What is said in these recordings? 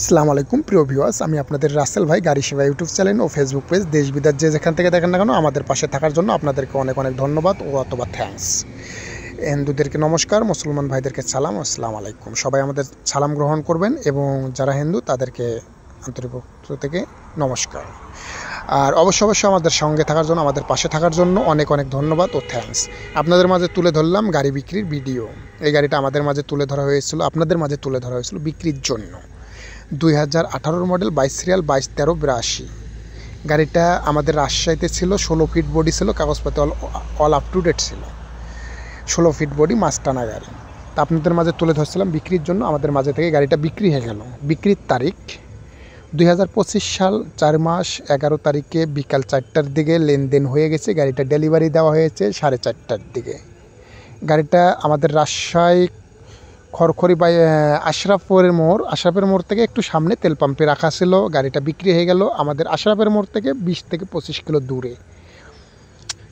আসসালামু আলাইকুম প্রিয় ভিউয়ার্স, আমি আপনাদের রাসেল ভাই গাড়ি সেবা ইউটিউব চ্যানেল ও ফেসবুক পেজ দেশ বিদেশ যেখান থেকে দেখেন না কেন আমাদের পাশে থাকার জন্য আপনাদেরকে অনেক অনেক ধন্যবাদ ও অথবা থ্যাঙ্কস। হিন্দুদেরকে নমস্কার, মুসলমান ভাইদেরকে সালাম, আসসালামু আলাইকুম। সবাই আমাদের সালাম গ্রহণ করবেন এবং যারা হিন্দু তাদেরকে আন্তরিক পক্ষ থেকে নমস্কার। আর অবশ্যই আমাদের সঙ্গে থাকার জন্য, আমাদের পাশে থাকার জন্য অনেক অনেক ধন্যবাদ ও থ্যাঙ্কস। আপনাদের মাঝে তুলে ধরলাম গাড়ি বিক্রির ভিডিও। এই গাড়িটা আমাদের মাঝে তুলে ধরা হয়েছিল, আপনাদের মাঝে তুলে ধরা হয়েছিল বিক্রির জন্য। 2018 মডেল 22 সিরিয়াল 221382 গাড়িটা আমাদের রাজশাহীতে ছিল। 16 ফিট বডি ছিল, কাগজপত্র অল আপ টু ডেট ছিল। 16 ফিট বডি মাস্টানা গাড়ি। তা আপনাদের মাঝে তুলে ধরছিলাম বিক্রির জন্য। আমাদের মাঝে থেকে গাড়িটা বিক্রি হয়ে গেল। বিক্রির তারিখ 2025 সাল 4 মাস 11 তারিখে বিকাল 4টার দিকে লেনদেন হয়ে গেছে। গাড়িটা ডেলিভারি দেওয়া হয়েছে 4:30টার দিকে। গাড়িটা আমাদের রাজশাহী খড়খড়ি বাই আশরাফের মোড় থেকে একটু সামনে তেল পাম্পে রাখা ছিল। গাড়িটা বিক্রি হয়ে গেল আমাদের আশরাফের মোড় থেকে 20 থেকে 25 কিলো দূরে।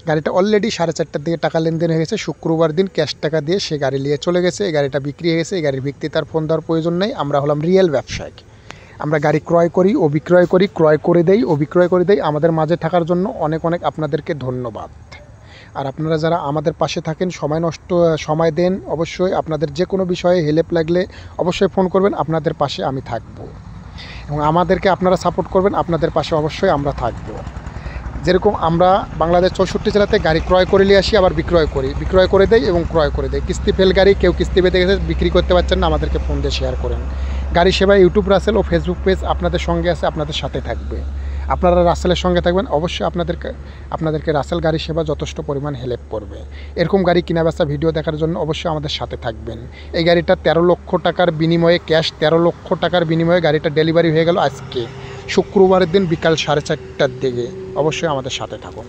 গাড়িটা অলরেডি 4:30টার দিকে টাকা লেনদেন হয়ে গেছে। শুক্রবার দিন ক্যাশ টাকা দিয়ে সে গাড়ি নিয়ে চলে গেছে। এই গাড়িটা বিক্রি হয়ে গেছে। এই গাড়ির বিক্রেতার ফোন দেওয়ার প্রয়োজন নেই। আমরা হলাম রিয়েল ব্যবসায়িক। আমরা গাড়ি ক্রয় করি ও বিক্রয় করি, ক্রয় করে দেই ও বিক্রয় করে দেই। আমাদের মাঝে থাকার জন্য অনেক অনেক আপনাদেরকে ধন্যবাদ। আর আপনারা যারা আমাদের পাশে থাকেন, সময় দেন, অবশ্যই আপনাদের যে কোনো বিষয়ে হেল্প লাগলে অবশ্যই ফোন করবেন। আপনাদের পাশে আমি থাকব এবং আমাদেরকে আপনারা সাপোর্ট করবেন। আপনাদের পাশে অবশ্যই আমরা থাকব। যেরকম আমরা বাংলাদেশ 64 জেলাতে গাড়ি ক্রয় করে নিয়ে আসি, আবার বিক্রয় করি, বিক্রয় করে দেই এবং ক্রয় করে দেই। কিস্তি ফেল গাড়ি কেউ কিস্তি পেতে গেছে, বিক্রি করতে পারছেন না, আমাদেরকে ফোন দিয়ে শেয়ার করেন। গাড়ি সেবা ইউটিউব রাসেল ও ফেসবুক পেজ আপনাদের সঙ্গে আছে, আপনাদের সাথে থাকবে। আপনারা রাসেলের সঙ্গে থাকবেন, অবশ্যই আপনাদেরকে রাসেল গাড়ি সেবা যথেষ্ট পরিমাণ হেল্প করবে। এরকম গাড়ি কেনা বেচা ভিডিও দেখার জন্য অবশ্যই আমাদের সাথে থাকবেন। এই গাড়িটা 13 লক্ষ টাকার বিনিময়ে, ক্যাশ 13 লক্ষ টাকার বিনিময়ে গাড়িটা ডেলিভারি হয়ে গেল আজকে শুক্রবারের দিন বিকাল 4:30টার দিকে। অবশ্যই আমাদের সাথে থাকুন।